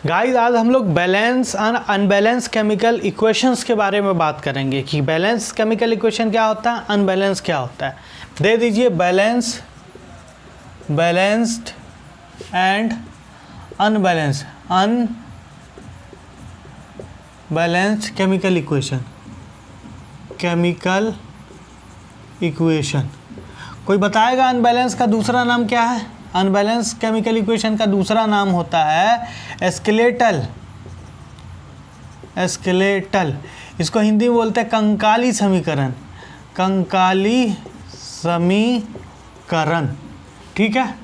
Guys आज हम लोग बैलेंस और अनबैलेंस केमिकल इक्वेशंस के बारे में बात करेंगे कि बैलेंस केमिकल इक्वेशन क्या होता है, अनबैलेंस क्या होता है। दे दीजिए balance, balanced and unbalance, unbalanced chemical equation, chemical equation. कोई बताएगा अनबैलेंस का दूसरा नाम क्या है? अनबैलेंस केमिकल इक्वेशन का दूसरा नाम होता है स्केलेटल। स्केलेटल, इसको हिंदी में बोलते हैं कंकाली समीकरण, कंकाली समीकरण। ठीक है,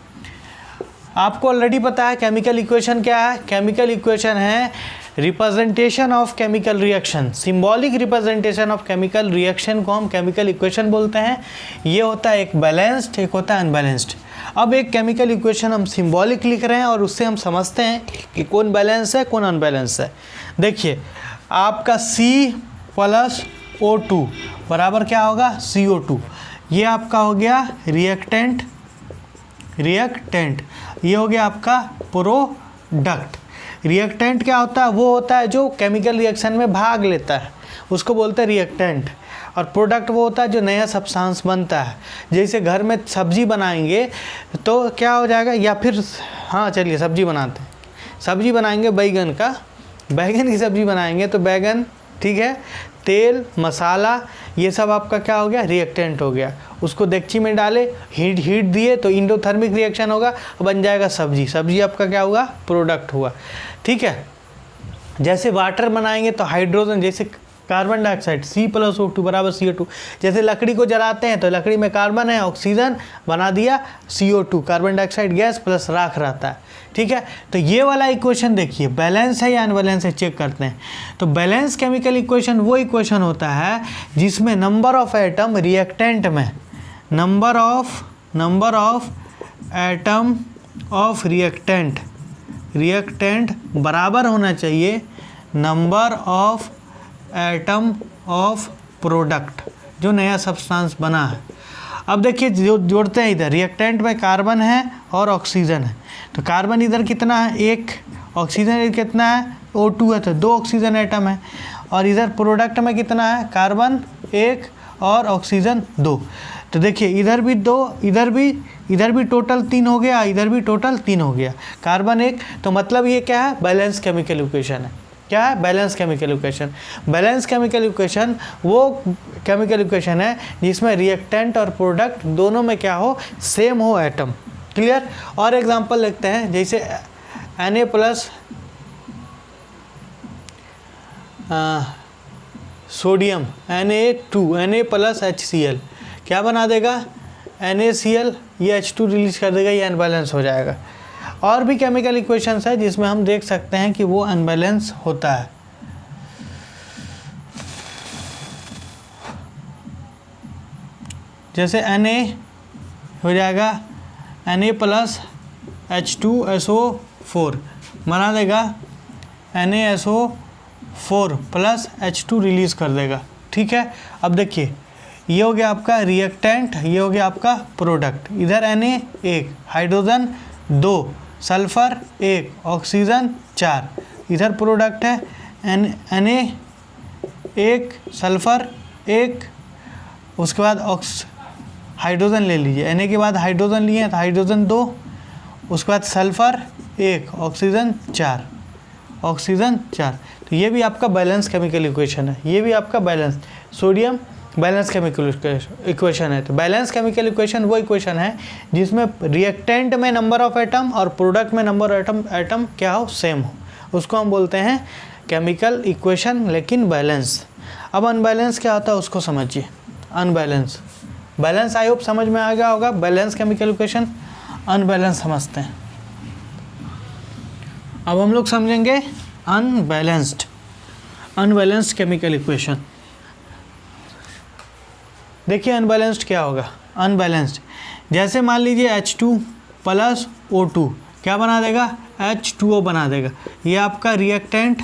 आपको ऑलरेडी पता है केमिकल इक्वेशन क्या है। केमिकल इक्वेशन है representation of chemical reaction, symbolic representation of chemical reaction को हम केमिकल इक्वेशन बोलते हैं। ये होता है एक बैलेंस्ड, एक होता है अनबैलेंस्ड। अब एक केमिकल इक्वेशन हम सिंबॉलिक लिख रहे हैं और उससे हम समझते हैं कि कौन बैलेंस है कौन अनबैलेंस है। देखिए आपका C+O2 बराबर क्या होगा, CO2। ये आपका हो गया रिएक्टेंट, ये हो गया आपका प्रोडक्ट। रिएक्टेंट क्या होता है? वो होता है जो केमिकल रिएक्शन में भाग लेता है, उसको बोलते हैं रिएक्टेंट। और प्रोडक्ट वो होता है जो नया सब्सटेंस बनता है। जैसे घर में सब्जी बनाएंगे तो क्या हो जाएगा, या फिर हाँ चलिए सब्जी बनाते हैं। सब्जी बनाएंगे बैगन का, बैगन की सब्जी बनाएंगे तो बैगन, ठीक है, तेल मसाला ये सब आपका क्या हो गया, रिएक्टेंट हो गया। उसको डेगची में डाले, हीट दिए तो इंडोथर्मिक रिएक्शन होगा, बन जाएगा सब्जी। सब्जी आपका क्या हुआ, प्रोडक्ट हुआ। ठीक है, जैसे वाटर बनाएंगे तो हाइड्रोजन, जैसे कार्बन डाइऑक्साइड C+O2 बराबर CO2। जैसे लकड़ी को जलाते हैं तो लकड़ी में कार्बन है, ऑक्सीजन बना दिया CO2, carbon dioxide gas plus राख रहता है। ठीक है, तो ये वाला इक्वेशन देखिए बैलेंस है या अनबैलेंस है, चेक करते हैं। तो बैलेंस केमिकल इक्वेशन वो इक्वेशन होता है जिसमें नंबर ऑफ एटम रिएक्टेंट में, number of atom of reactant बराबर होना चाहिए number of atom of product, जो नया सब्सटेंस बना है। अब देखिए जोड़ते हैं, इधर रिएक्टेंट में कार्बन है और ऑक्सीजन है। तो कार्बन इधर कितना है, 1, ऑक्सीजन इधर कितना है, O2 है, तो 2 ऑक्सीजन एटम है। और इधर प्रोडक्ट में कितना है, कार्बन 1 और ऑक्सीजन 2। तो देखिए इधर भी 2, इधर भी टोटल 3 हो गया, इधर भी टोटल 3 हो गया, कार्बन 1। तो मतलब ये क्या है, बैलेंस केमिकल इक्वेशन है। क्या है, balance chemical equation. Balance chemical equation वो केमिकल इक्वेशन है जिसमें रिएक्टेंट और प्रोडक्ट दोनों में क्या हो, सेम हो एटम। क्लियर। और एग्जांपल लिखते हैं, जैसे Na plus sodium Na plus HCl क्या बना देगा, NaCl, ये H2 रिलीज कर देगा, ये अनबैलेंस हो जाएगा। और भी केमिकल इक्वेशंस है जिसमें हम देख सकते हैं कि वो अनबैलेंस होता है। जैसे Na हो जाएगा Na प्लस H2SO4 बना देगा, NaSO4 प्लस H2 रिलीज कर देगा। ठीक है, अब देखिए ये हो गया आपका रिएक्टेंट, ये हो गया आपका प्रोडक्ट। इधर Na 1, हाइड्रोजन 2, सल्फर 1, ऑक्सीजन 4। इधर प्रोडक्ट है Na 1, सल्फर 1, उसके बाद हाइड्रोजन ले लीजिए, Na के बाद हाइड्रोजन लिए तो हाइड्रोजन 2, उसके बाद सल्फर 1, ऑक्सीजन 4, तो ये भी आपका बैलेंस केमिकल इक्वेशन है। ये भी आपका balance, sodium balance chemical equation है। तो बैलेंस केमिकल इक्वेशन वो इक्वेशन है जिसमें रिएक्टेंट में नंबर ऑफ एटम और प्रोडक्ट में नंबर एटम क्या हो, सेम हो, उसको हम बोलते हैं केमिकल इक्वेशन, लेकिन बैलेंस। अब अनबैलेंस क्या होता है उसको समझिए। अनबैलेंस, बैलेंस आई होप समझ में आ गया होगा, बैलेंस केमिकल इक्वेशन। अनबैलेंस समझते हैं। अब हम लोग समझेंगे अनबैलेंस्ड केमिकल इक्वेशन। देखिए अनबैलेंस्ड क्या होगा, अनबैलेंस्ड जैसे मान लीजिए H2 प्लस O2 क्या बना देगा, H2O बना देगा। ये आपका रिएक्टेंट,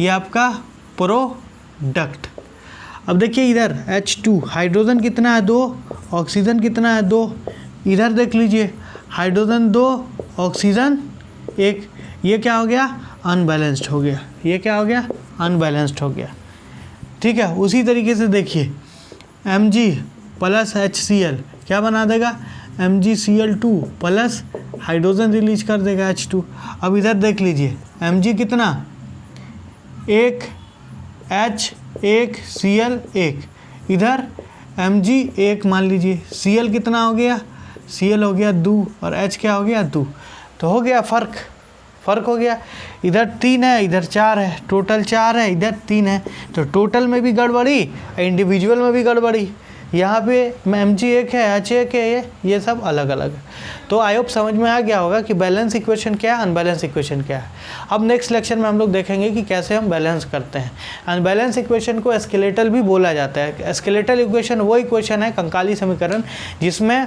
ये आपका प्रोडक्ट। अब देखिए इधर H2, हाइड्रोजन कितना है 2, ऑक्सीजन कितना है 2। इधर देख लीजिए हाइड्रोजन 2, ऑक्सीजन एक, ये क्या हो गया, अनबैलेंस्ड हो गया, ये क्या हो गया, अनबैलेंस्ड हो गया। ठीक है, उसी तरीके से देखिए Mg प्लस HCl क्या बना देगा, MgCl2 प्लस हाइड्रोजन रिलीज कर देगा H2। अब इधर देख लीजिए Mg कितना, 1 H 1 Cl 1, इधर Mg 1 मान लीजिए, Cl कितना हो गया, Cl हो गया 2 और H क्या हो गया 2, तो हो गया फ़र्क हो गया। इधर 3 है, इधर 4 है, टोटल 4 है, इधर 3 है, तो टोटल में भी गड़बड़ी, इंडिविजुअल में भी गड़बड़ी। यहाँ पे Mg 1 है, H 1 है, ये सब अलग अलग है। तो आई होप समझ में आ गया होगा कि बैलेंस इक्वेशन क्या है, अनबैलेंस इक्वेशन क्या है। अब नेक्स्ट लेक्चर में हम लोग देखेंगे कि कैसे हम बैलेंस करते हैं। अनबैलेंस इक्वेशन को स्केलेटल भी बोला जाता है। स्केलेटल इक्वेशन वो इक्वेशन है, कंकाली समीकरण, जिसमें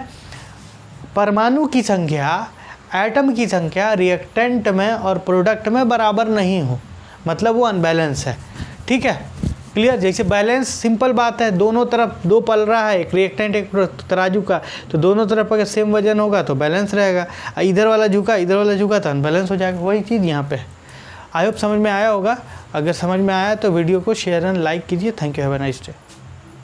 परमाणु की संख्या, एटम की संख्या रिएक्टेंट में और प्रोडक्ट में बराबर नहीं हो, मतलब वो अनबैलेंस है। ठीक है, क्लियर। जैसे बैलेंस सिंपल बात है, दोनों तरफ दो पल रहा है, एक रिएक्टेंट एक तराजू का, तो दोनों तरफ अगर सेम वजन होगा तो बैलेंस रहेगा, इधर वाला झुका इधर वाला झुका तो अनबैलेंस हो जाएगा। वही चीज़ यहाँ पे है। आई होप समझ में आया होगा। अगर समझ में आया तो वीडियो को शेयर एंड लाइक कीजिए। Thank you, have a nice day.